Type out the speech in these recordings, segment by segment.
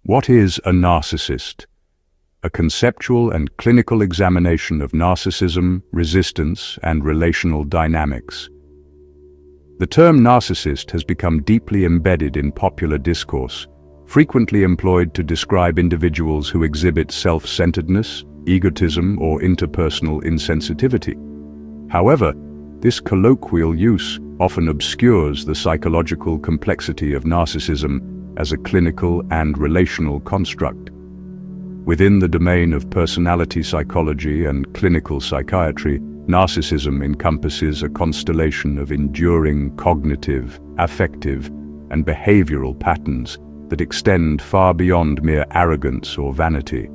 What is a narcissist? A conceptual and clinical examination of narcissism, resistance, and relational dynamics. The term narcissist has become deeply embedded in popular discourse, frequently employed to describe individuals who exhibit self-centeredness, egotism, or interpersonal insensitivity. However, this colloquial use often obscures the psychological complexity of narcissism as a clinical and relational construct. Within the domain of personality psychology and clinical psychiatry, narcissism encompasses a constellation of enduring cognitive, affective, and behavioral patterns that extend far beyond mere arrogance or vanity.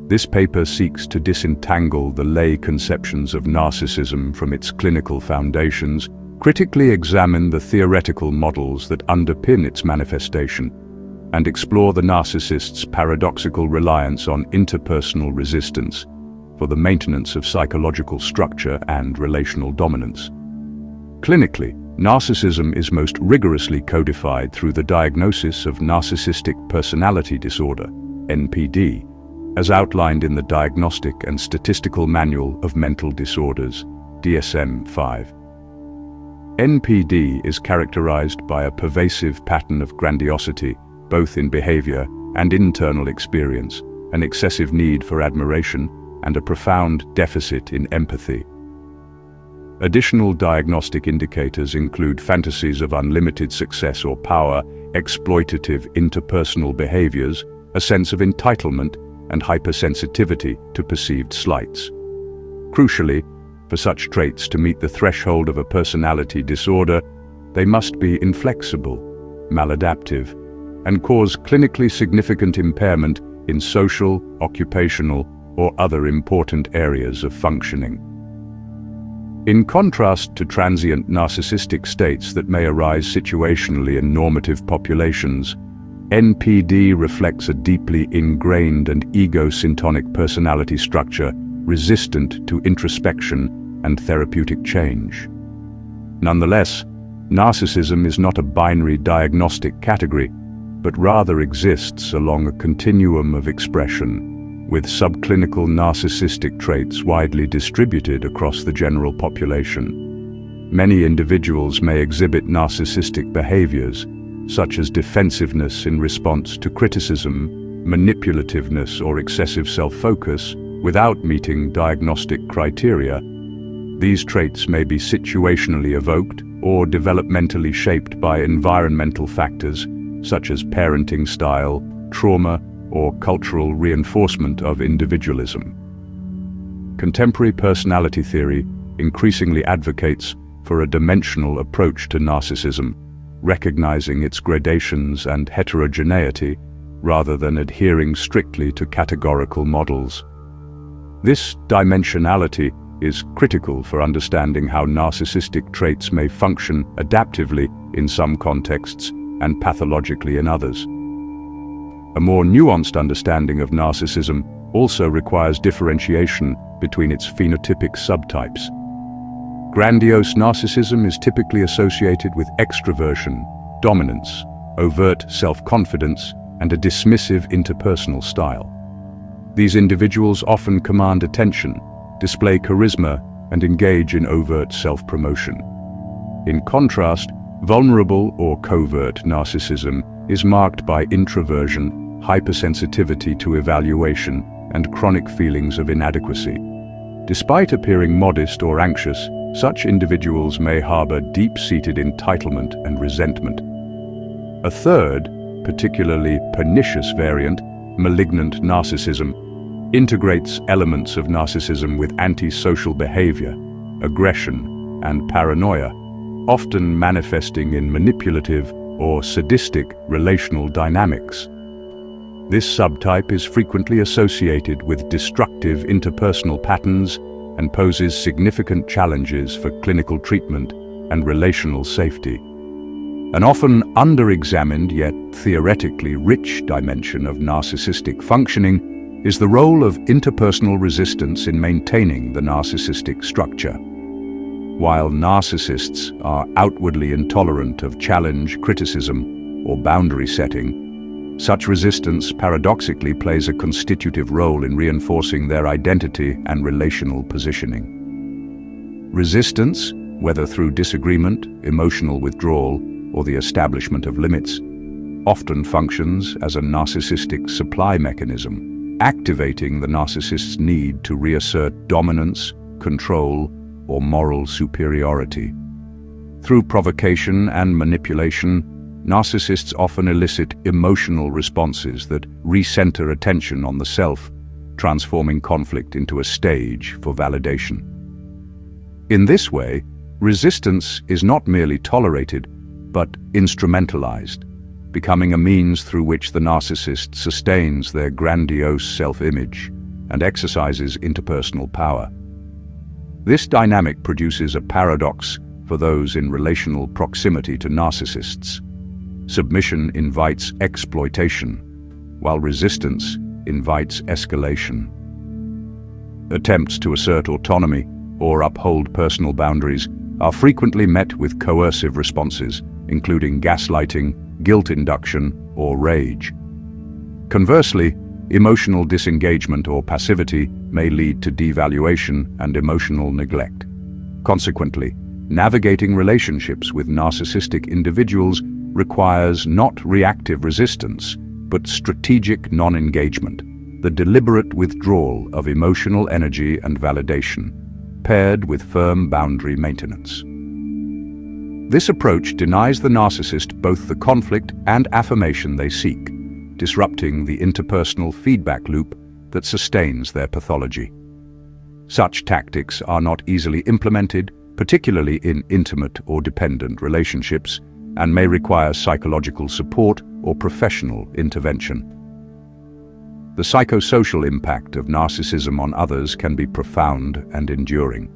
This paper seeks to disentangle the lay conceptions of narcissism from its clinical foundations, critically examine the theoretical models that underpin its manifestation, and explore the narcissist's paradoxical reliance on interpersonal resistance for the maintenance of psychological structure and relational dominance. Clinically, narcissism is most rigorously codified through the diagnosis of narcissistic personality disorder, NPD, as outlined in the Diagnostic and Statistical Manual of Mental Disorders, DSM-5. NPD is characterized by a pervasive pattern of grandiosity, both in behavior and internal experience, an excessive need for admiration, and a profound deficit in empathy. Additional diagnostic indicators include fantasies of unlimited success or power, exploitative interpersonal behaviors, a sense of entitlement, and hypersensitivity to perceived slights. Crucially, for such traits to meet the threshold of a personality disorder, they must be inflexible, maladaptive, and cause clinically significant impairment in social, occupational, or other important areas of functioning. In contrast to transient narcissistic states that may arise situationally in normative populations, NPD reflects a deeply ingrained and ego-syntonic personality structure resistant to introspection and therapeutic change. Nonetheless, narcissism is not a binary diagnostic category, but rather exists along a continuum of expression, with subclinical narcissistic traits widely distributed across the general population. Many individuals may exhibit narcissistic behaviors, such as defensiveness in response to criticism, manipulativeness, or excessive self-focus, without meeting diagnostic criteria. These traits may be situationally evoked or developmentally shaped by environmental factors, such as parenting style, trauma, or cultural reinforcement of individualism. Contemporary personality theory increasingly advocates for a dimensional approach to narcissism, recognizing its gradations and heterogeneity rather than adhering strictly to categorical models. This dimensionality is critical for understanding how narcissistic traits may function adaptively in some contexts and pathologically in others. A more nuanced understanding of narcissism also requires differentiation between its phenotypic subtypes. Grandiose narcissism is typically associated with extroversion, dominance, overt self-confidence, and a dismissive interpersonal style. These individuals often command attention, display charisma, and engage in overt self-promotion. In contrast, vulnerable or covert narcissism is marked by introversion, hypersensitivity to evaluation, and chronic feelings of inadequacy. Despite appearing modest or anxious, such individuals may harbor deep-seated entitlement and resentment. A third, particularly pernicious variant, malignant narcissism, integrates elements of narcissism with antisocial behavior, aggression, and paranoia, often manifesting in manipulative or sadistic relational dynamics. This subtype is frequently associated with destructive interpersonal patterns and poses significant challenges for clinical treatment and relational safety. An often under-examined yet theoretically rich dimension of narcissistic functioning is the role of interpersonal resistance in maintaining the narcissistic structure. While narcissists are outwardly intolerant of challenge, criticism, or boundary setting, Such resistance paradoxically plays a constitutive role in reinforcing their identity and relational positioning. Resistance, whether through disagreement, emotional withdrawal, or the establishment of limits, often functions as a narcissistic supply mechanism, activating the narcissist's need to reassert dominance, control, or moral superiority. Through provocation and manipulation, narcissists often elicit emotional responses that recenter attention on the self, transforming conflict into a stage for validation. In this way, resistance is not merely tolerated, but instrumentalized, becoming a means through which the narcissist sustains their grandiose self-image and exercises interpersonal power. This dynamic produces a paradox for those in relational proximity to narcissists. Submission invites exploitation, while resistance invites escalation. Attempts to assert autonomy or uphold personal boundaries are frequently met with coercive responses, including gaslighting, guilt induction, or rage. Conversely, emotional disengagement or passivity may lead to devaluation and emotional neglect. Consequently, navigating relationships with narcissistic individuals requires not reactive resistance, but strategic non-engagement, the deliberate withdrawal of emotional energy and validation, paired with firm boundary maintenance. This approach denies the narcissist both the conflict and affirmation they seek, disrupting the interpersonal feedback loop that sustains their pathology. Such tactics are not easily implemented, particularly in intimate or dependent relationships, and may require psychological support or professional intervention. The psychosocial impact of narcissism on others can be profound and enduring.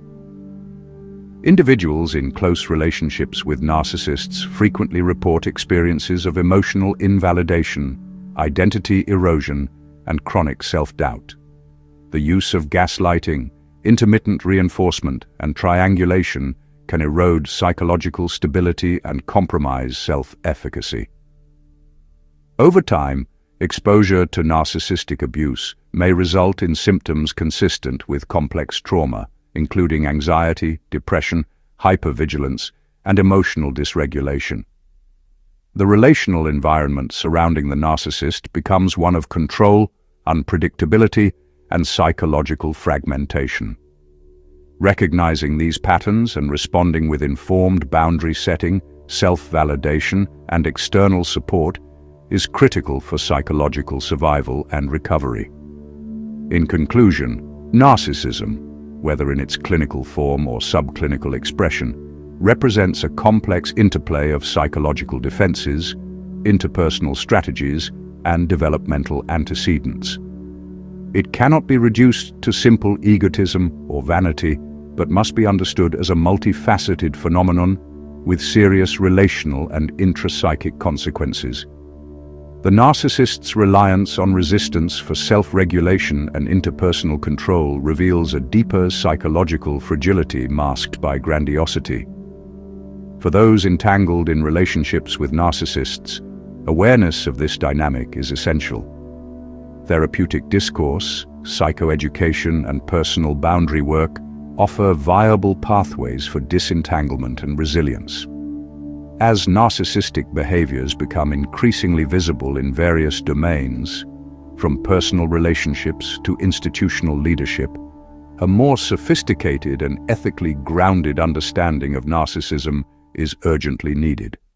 Individuals in close relationships with narcissists frequently report experiences of emotional invalidation, identity erosion, and chronic self-doubt. The use of gaslighting, intermittent reinforcement, and triangulation can erode psychological stability and compromise self-efficacy. Over time, exposure to narcissistic abuse may result in symptoms consistent with complex trauma, including anxiety, depression, hypervigilance, and emotional dysregulation. The relational environment surrounding the narcissist becomes one of control, unpredictability, and psychological fragmentation. Recognizing these patterns and responding with informed boundary setting, self-validation, and external support is critical for psychological survival and recovery. In conclusion, narcissism, whether in its clinical form or subclinical expression, represents a complex interplay of psychological defenses, interpersonal strategies, and developmental antecedents. It cannot be reduced to simple egotism or vanity, but must be understood as a multifaceted phenomenon with serious relational and intrapsychic consequences. The narcissist's reliance on resistance for self-regulation and interpersonal control reveals a deeper psychological fragility masked by grandiosity. For those entangled in relationships with narcissists, awareness of this dynamic is essential. Therapeutic discourse, psychoeducation, and personal boundary work offer viable pathways for disentanglement and resilience. As narcissistic behaviors become increasingly visible in various domains, from personal relationships to institutional leadership, a more sophisticated and ethically grounded understanding of narcissism is urgently needed.